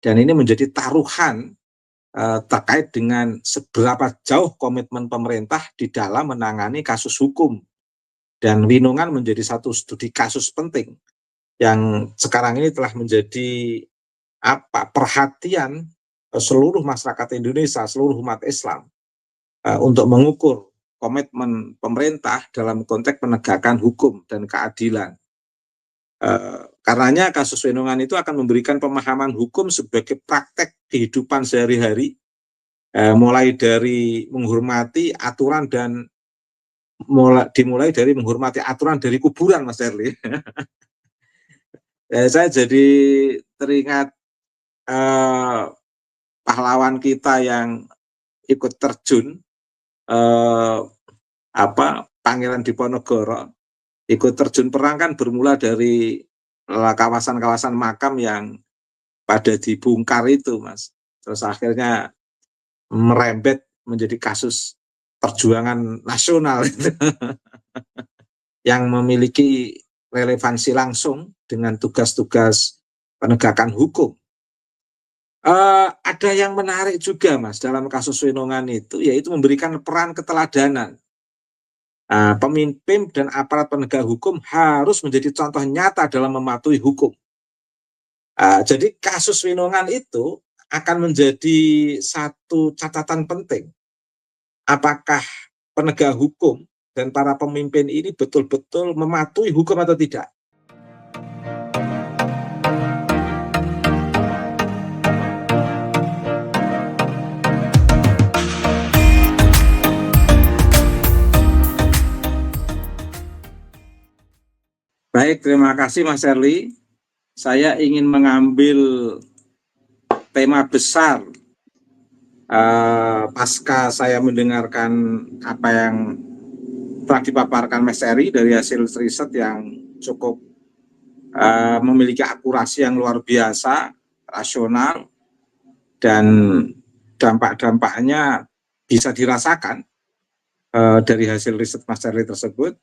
Dan ini menjadi taruhan terkait dengan seberapa jauh komitmen pemerintah di dalam menangani kasus hukum. Dan Winongan menjadi satu studi kasus penting yang sekarang ini telah menjadi perhatian seluruh masyarakat Indonesia, seluruh umat Islam untuk mengukur komitmen pemerintah dalam konteks penegakan hukum dan keadilan. Karenanya kasus Winongan itu akan memberikan pemahaman hukum sebagai praktek kehidupan sehari-hari, mulai dari menghormati aturan dan dimulai dari menghormati aturan dari kuburan, Mas Herli. Saya jadi teringat pahlawan kita yang ikut terjun, Pangeran Diponegoro, ikut terjun perang kan bermula dari kawasan-kawasan makam yang pada dibongkar itu, Mas. Terus akhirnya merembet menjadi kasus perjuangan nasional yang memiliki relevansi langsung dengan tugas-tugas penegakan hukum. Ada yang menarik juga, Mas, dalam kasus Winongan itu, yaitu memberikan peran keteladanan. Pemimpin dan aparat penegak hukum harus menjadi contoh nyata dalam mematuhi hukum. Jadi kasus Winongan itu akan menjadi satu catatan penting. Apakah penegak hukum dan para pemimpin ini betul-betul mematuhi hukum atau tidak? Baik, terima kasih Mas Herli. Saya ingin mengambil tema besar pasca saya mendengarkan apa yang telah dipaparkan Mas Eri dari hasil riset yang cukup memiliki akurasi yang luar biasa, rasional, dan dampak-dampaknya bisa dirasakan dari hasil riset Mas Eri tersebut.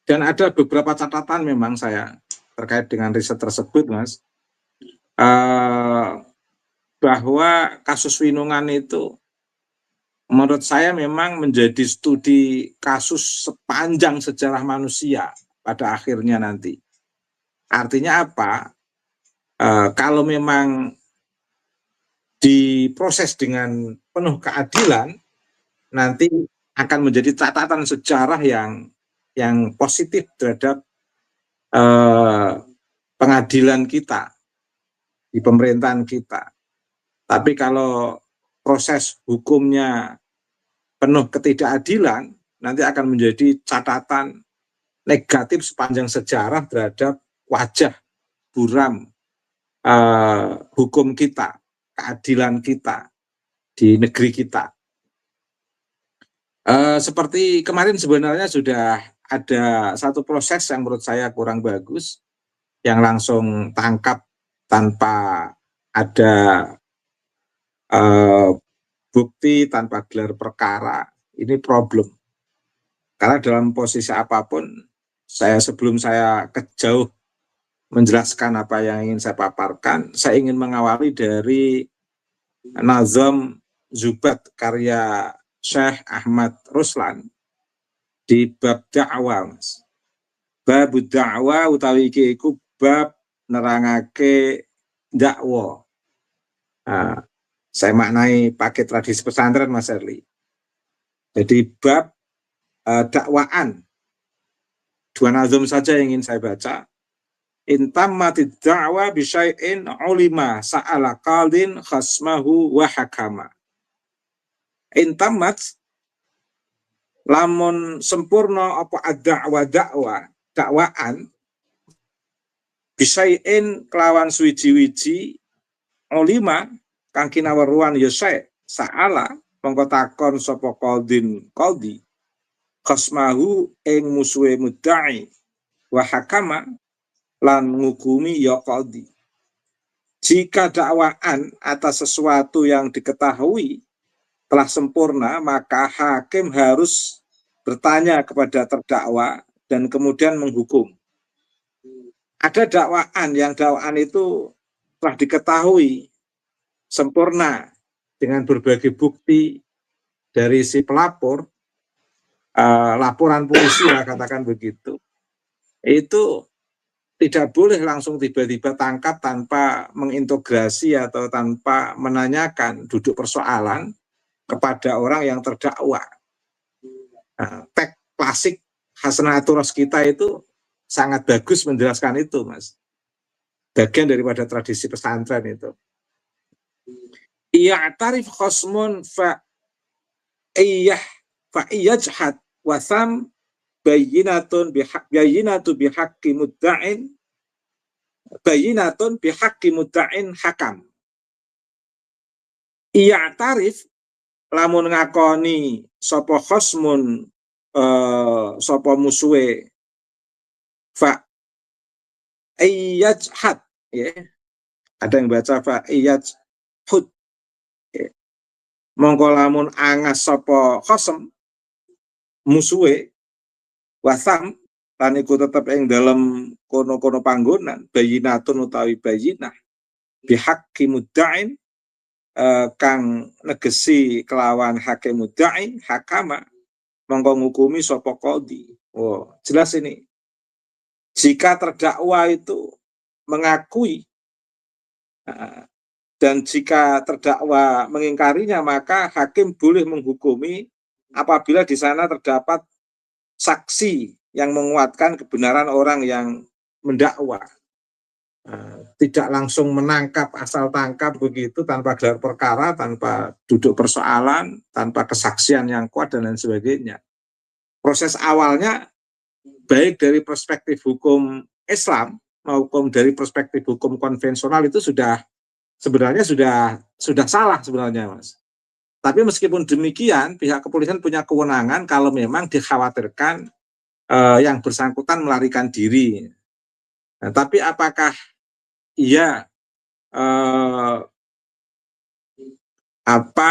Dan ada beberapa catatan memang saya terkait dengan riset tersebut, Mas, bahwa kasus Winongan itu menurut saya memang menjadi studi kasus sepanjang sejarah manusia pada akhirnya nanti. Artinya apa? Kalau memang diproses dengan penuh keadilan, nanti akan menjadi catatan sejarah yang positif terhadap pengadilan kita di pemerintahan kita. Tapi kalau proses hukumnya penuh ketidakadilan, nanti akan menjadi catatan negatif sepanjang sejarah terhadap wajah buram hukum kita, keadilan kita di negeri kita. Seperti kemarin sebenarnya sudah ada satu proses yang menurut saya kurang bagus, yang langsung tangkap tanpa ada bukti, tanpa gelar perkara. Ini problem. Karena dalam posisi apapun, sebelum saya kejauh menjelaskan apa yang ingin saya paparkan, saya ingin mengawali dari Nazam Zubat karya Syekh Ahmad Ruslan di bab dakwah, Mas. Bab dakwah utawi iki iku bab nerangake dakwah. Saya maknai pakai tradisi pesantren, Mas Herli. Jadi bab dakwaan. Dua nazam saja yang ingin saya baca. Intammatid da'wa bisyai'in ulima sa'ala qaldin khasmahu wa hakama. Intammat lamun sempurna apa dakwaan bisyai'in kelawan suwiji-wiji ulima kang kinaweruan ya sa'ala mongko takon sapa qaldi khasmahu ing musuhe mudda'i wa hakama lan ngukumi ya qaldi. Jika dakwaan atas sesuatu yang diketahui telah sempurna, maka hakim harus bertanya kepada terdakwa dan kemudian menghukum. Ada dakwaan yang dakwaan itu telah diketahui sempurna dengan berbagai bukti dari si pelapor, laporan polisi lah katakan begitu, itu tidak boleh langsung tiba-tiba tangkap tanpa mengintegrasi atau tanpa menanyakan duduk persoalan kepada orang yang terdakwa. Teks klasik Hasanatul Ros kita itu sangat bagus menjelaskan itu, Mas. Bagian daripada tradisi pesantren itu. Iya tarif khosmun fa iyajhad wasam bayinatun bihaqqi mudda'in bayinatun bihaqqi mudda'in hakam. Iya tarif lamun ngakoni sapa khosmun sapa musuhe fa iyajhad, ya. Ada yang baca fa iyajhud, ya. Mongko lamun angas sapa khosm musuhe wasam lan iku tetep ing dalem kono-kono panggonan bayinatun utawi bayinah bihaqqi mudda'in kang negesi kelawan hakim mudda'in hakama mongko ngukumi sapa qadhi. Oh, jelas ini. Jika terdakwa itu mengakui dan jika terdakwa mengingkarinya, maka hakim boleh menghukumi apabila di sana terdapat saksi yang menguatkan kebenaran orang yang mendakwa. Tidak langsung menangkap asal tangkap begitu tanpa gelar perkara, tanpa duduk persoalan, tanpa kesaksian yang kuat dan lain sebagainya. Proses awalnya baik dari perspektif hukum Islam maupun dari perspektif hukum konvensional itu sebenarnya sudah salah sebenarnya, Mas. Tapi meskipun demikian, pihak kepolisian punya kewenangan kalau memang dikhawatirkan yang bersangkutan melarikan diri. Nah, tapi apakah iya apa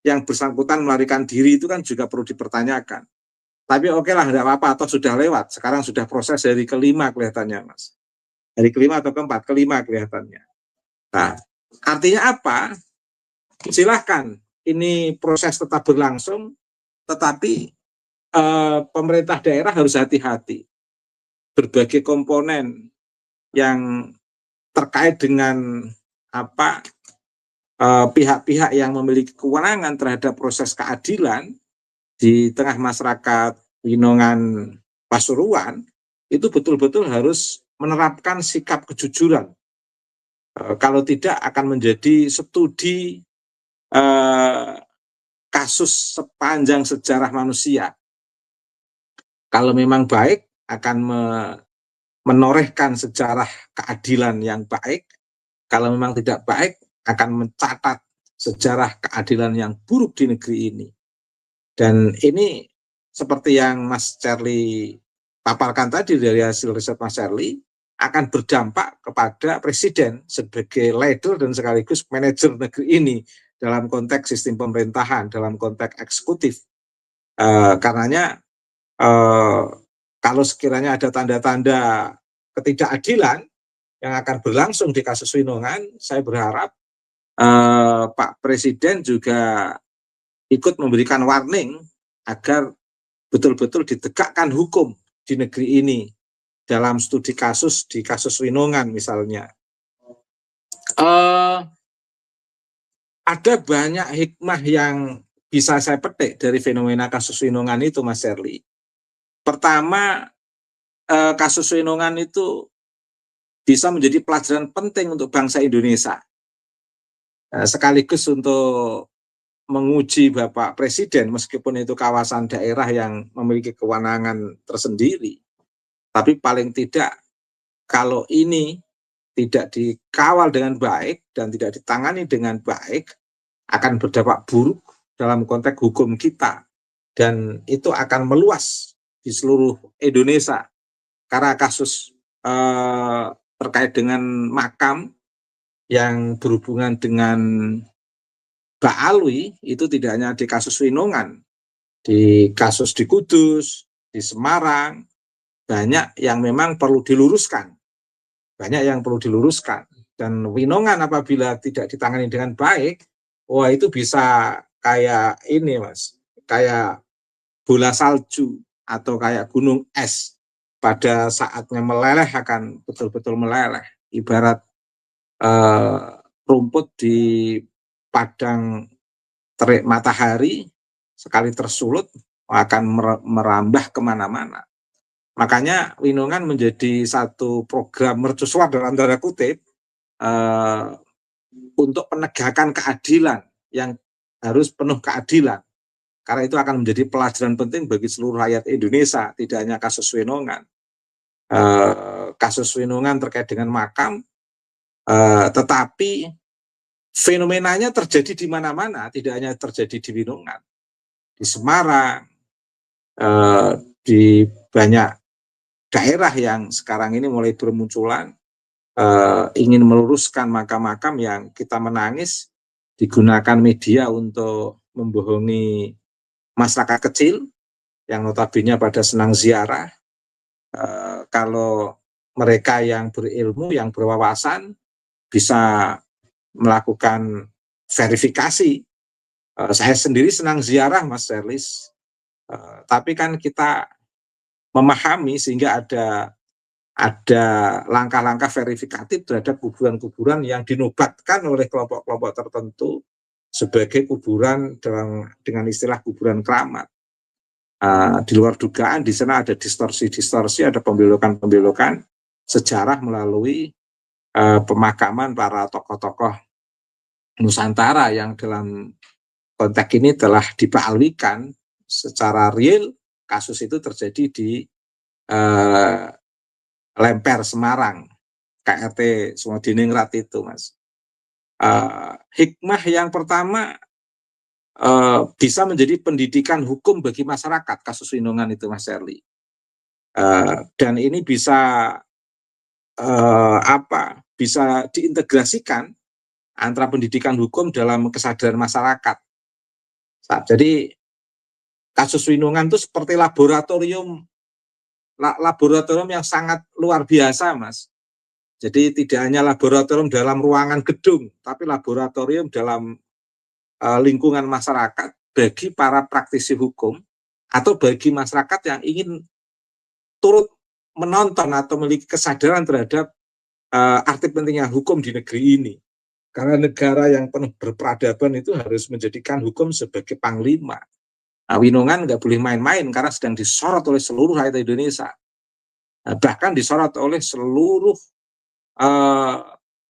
yang bersangkutan melarikan diri itu kan juga perlu dipertanyakan. Tapi oke lah, tidak apa-apa, atau sudah lewat. Sekarang sudah proses hari kelima kelihatannya, Mas. Hari kelima atau keempat, kelima kelihatannya. Nah, artinya apa? Silahkan, ini proses tetap berlangsung, tetapi pemerintah daerah harus hati-hati. Berbagai komponen yang terkait dengan pihak-pihak yang memiliki kewenangan terhadap proses keadilan di tengah masyarakat Winongan Pasuruan itu betul-betul harus menerapkan sikap kejujuran. Kalau tidak akan menjadi studi kasus sepanjang sejarah manusia. Kalau memang baik akan menorehkan sejarah keadilan yang baik. Kalau memang tidak baik akan mencatat sejarah keadilan yang buruk di negeri ini. Dan ini seperti yang Mas Charlie paparkan tadi dari hasil riset Mas Charlie, akan berdampak kepada presiden sebagai leader dan sekaligus manajer negeri ini dalam konteks sistem pemerintahan, dalam konteks eksekutif. Karenanya kalau sekiranya ada tanda-tanda ketidakadilan yang akan berlangsung di kasus Winongan, saya berharap Pak Presiden juga ikut memberikan warning agar betul-betul ditegakkan hukum di negeri ini dalam studi kasus di kasus Winongan misalnya. Ada banyak hikmah yang bisa saya petik dari fenomena kasus Winongan itu, Mas Sherly. Pertama, kasus Winongan itu bisa menjadi pelajaran penting untuk bangsa Indonesia. Sekaligus untuk menguji Bapak Presiden, meskipun itu kawasan daerah yang memiliki kewenangan tersendiri. Tapi paling tidak, kalau ini tidak dikawal dengan baik dan tidak ditangani dengan baik, akan berdampak buruk dalam konteks hukum kita. Dan itu akan meluas di seluruh Indonesia. Karena kasus terkait dengan makam yang berhubungan dengan Mbak Alwi itu tidak hanya di kasus Winongan, di kasus di Kudus, di Semarang, banyak yang memang perlu diluruskan. Banyak yang perlu diluruskan. Dan Winongan apabila tidak ditangani dengan baik, wah itu bisa kayak ini Mas, kayak bola salju atau kayak gunung es pada saatnya meleleh akan betul-betul meleleh. Ibarat rumput di padang terik matahari sekali tersulut akan merambah kemana-mana. Makanya Winongan menjadi satu program mercusuar dalam tanda kutip untuk penegakan keadilan yang harus penuh keadilan. Karena itu akan menjadi pelajaran penting bagi seluruh rakyat Indonesia, tidak hanya kasus Winongan. Kasus Winongan terkait dengan makam, tetapi fenomenanya terjadi di mana-mana, tidak hanya terjadi di Winongan, di Semarang, di banyak daerah yang sekarang ini mulai bermunculan, ingin meluruskan makam-makam yang kita menangis, digunakan media untuk membohongi masyarakat kecil yang notabene pada senang ziarah. Kalau mereka yang berilmu, yang berwawasan bisa melakukan verifikasi. Saya sendiri senang ziarah Mas Serlis, tapi kan kita memahami sehingga ada langkah-langkah verifikatif terhadap kuburan-kuburan yang dinobatkan oleh kelompok-kelompok tertentu sebagai kuburan dengan istilah kuburan keramat. Di luar dugaan di sana ada distorsi-distorsi, ada pembelokan-pembelokan sejarah melalui pemakaman para tokoh-tokoh Nusantara yang dalam konteks ini telah dibaklikan secara real. Kasus itu terjadi di Lemper Semarang, KRT Sumodiningrat itu Mas. Hikmah yang pertama, bisa menjadi pendidikan hukum bagi masyarakat kasus Winongan itu Mas Serli. Dan ini bisa bisa diintegrasikan antara pendidikan hukum dalam kesadaran masyarakat. Jadi kasus Winongan itu seperti laboratorium yang sangat luar biasa Mas. Jadi tidak hanya laboratorium dalam ruangan gedung, tapi laboratorium dalam lingkungan masyarakat bagi para praktisi hukum atau bagi masyarakat yang ingin turut menonton atau memiliki kesadaran terhadap arti pentingnya hukum di negeri ini. Karena negara yang penuh berperadaban itu harus menjadikan hukum sebagai panglima. Winongan nggak boleh main-main karena sedang disorot oleh seluruh rakyat Indonesia. Bahkan disorot oleh seluruh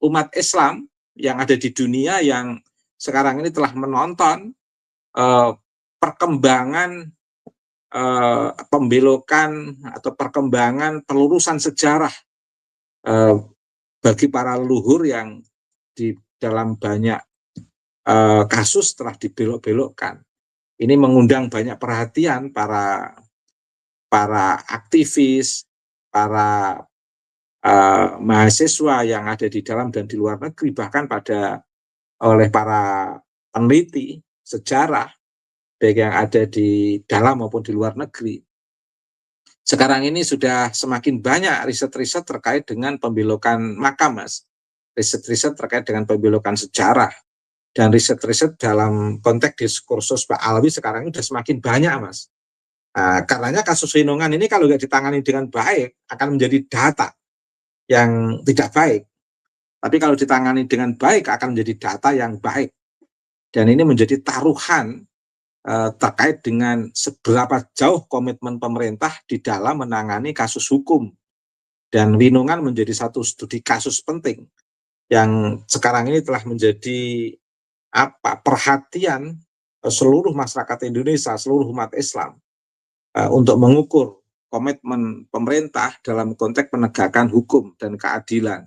umat Islam yang ada di dunia yang sekarang ini telah menonton perkembangan pembelokan atau perkembangan pelurusan sejarah bagi para leluhur yang di dalam banyak kasus telah dibelok-belokkan. Ini mengundang banyak perhatian para aktivis, para mahasiswa yang ada di dalam dan di luar negeri, bahkan oleh para peneliti sejarah, baik yang ada di dalam maupun di luar negeri. Sekarang ini sudah semakin banyak riset-riset terkait dengan pembelokan makam, Mas. Riset-riset terkait dengan pembelokan sejarah. Dan riset-riset dalam konteks diskursus Pak Alwi sekarang ini sudah semakin banyak, Mas. Karenanya kasus Winongan ini kalau nggak ditangani dengan baik, akan menjadi data yang tidak baik. Tapi kalau ditangani dengan baik, akan menjadi data yang baik. Dan ini menjadi taruhan terkait dengan seberapa jauh komitmen pemerintah di dalam menangani kasus hukum. Dan Winongan menjadi satu studi kasus penting yang sekarang ini telah menjadi perhatian seluruh masyarakat Indonesia, seluruh umat Islam untuk mengukur komitmen pemerintah dalam konteks penegakan hukum dan keadilan.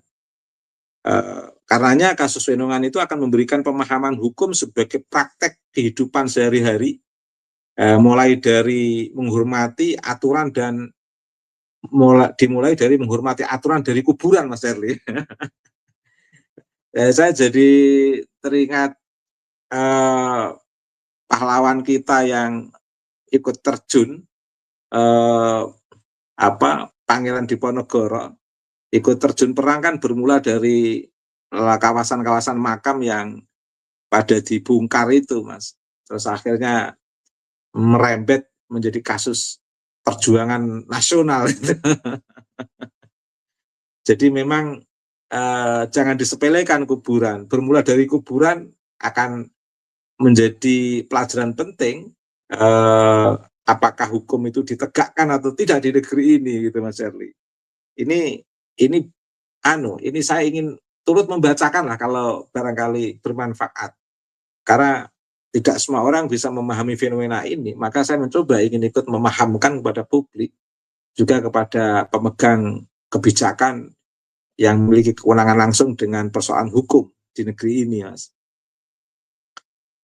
Karenanya kasus Winongan itu akan memberikan pemahaman hukum sebagai praktek kehidupan sehari-hari, mulai dari menghormati aturan dan dimulai dari menghormati aturan dari kuburan, Mas Erli. Saya jadi teringat pahlawan kita yang ikut terjun, Pangeran Diponegoro, ikut terjun perang kan bermula dari kawasan-kawasan makam yang pada dibongkar itu, Mas. Terus akhirnya merembet menjadi kasus perjuangan nasional. Jadi memang jangan disepelekan kuburan. Bermula dari kuburan akan menjadi pelajaran penting apakah hukum itu ditegakkan atau tidak di negeri ini, gitu Mas Herli. Ini ini saya ingin turut membacakan lah kalau barangkali bermanfaat. Karena tidak semua orang bisa memahami fenomena ini, maka saya mencoba ingin ikut memahamkan kepada publik, juga kepada pemegang kebijakan yang memiliki kewenangan langsung dengan persoalan hukum di negeri ini, Mas.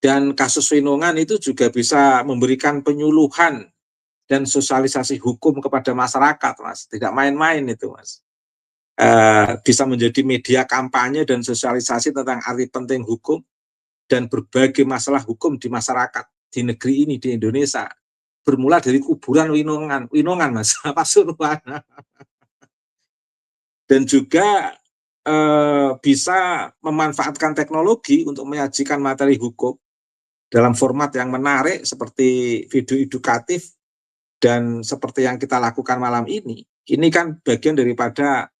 Dan kasus Winongan itu juga bisa memberikan penyuluhan dan sosialisasi hukum kepada masyarakat, Mas. Tidak main-main itu, Mas. Bisa menjadi media kampanye dan sosialisasi tentang arti penting hukum dan berbagai masalah hukum di masyarakat di negeri ini, di Indonesia. Bermula dari kuburan Winongan Mas, Pasuruan. Dan juga bisa memanfaatkan teknologi untuk menyajikan materi hukum dalam format yang menarik seperti video edukatif dan seperti yang kita lakukan malam ini. Ini kan bagian daripada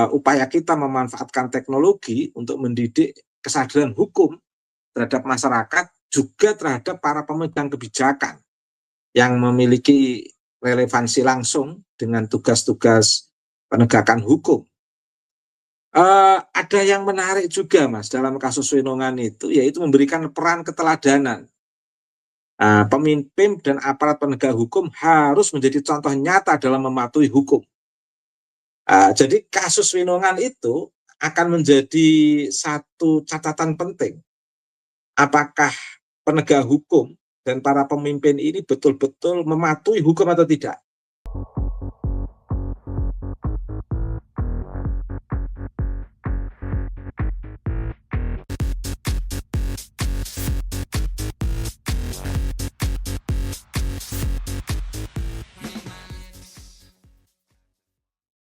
upaya kita memanfaatkan teknologi untuk mendidik kesadaran hukum terhadap masyarakat, juga terhadap para pemegang kebijakan yang memiliki relevansi langsung dengan tugas-tugas penegakan hukum. Ada yang menarik juga, Mas, dalam kasus Winongan itu, yaitu memberikan peran keteladanan. Pemimpin dan aparat penegak hukum harus menjadi contoh nyata dalam mematuhi hukum. Jadi kasus Winongan itu akan menjadi satu catatan penting. Apakah penegak hukum dan para pemimpin ini betul-betul mematuhi hukum atau tidak?